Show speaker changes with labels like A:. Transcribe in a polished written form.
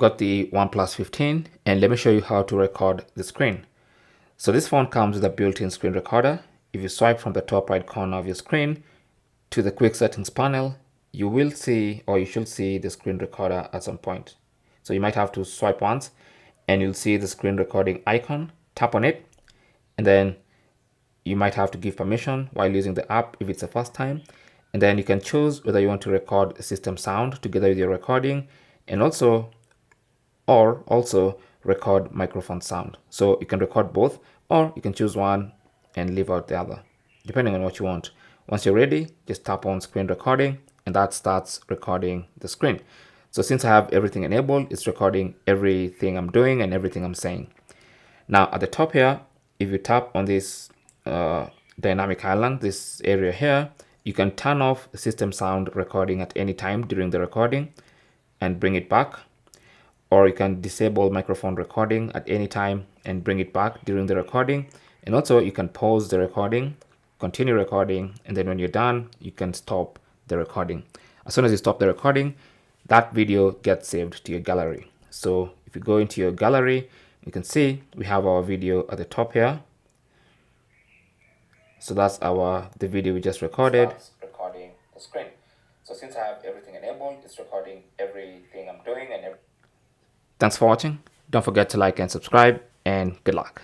A: got the OnePlus 15 and let me show you how to record the screen. So this phone comes with a built-in screen recorder. If you swipe from the top right corner of your screen to the quick settings panel, you will see, or you should see, the screen recorder at some point. So you might have to swipe once and you'll see the screen recording icon. Tap on it and then you might have to give permission while using the app if it's the first time. And then you can choose whether you want to record system sound together with your recording and also record microphone sound. So you can record both, or you can choose one and leave out the other, depending on what you want. Once you're ready, just tap on screen recording and that starts recording the screen. So since I have everything enabled, it's recording everything I'm doing and everything I'm saying. Now at the top here, if you tap on this dynamic island, this area here, you can turn off the system sound recording at any time during the recording and bring it back, or you can disable microphone recording at any time and bring it back during the recording. And also you can pause the recording, continue recording, and then when you're done, you can stop the recording. As soon as you stop the recording, that video gets saved to your gallery. So if you go into your gallery, you can see we have our video at the top here. So that's the video we just recorded. Recording the screen. So since I have everything enabled, it's recording everything I'm doing and Thanks for watching. Don't forget to like and subscribe, and good luck.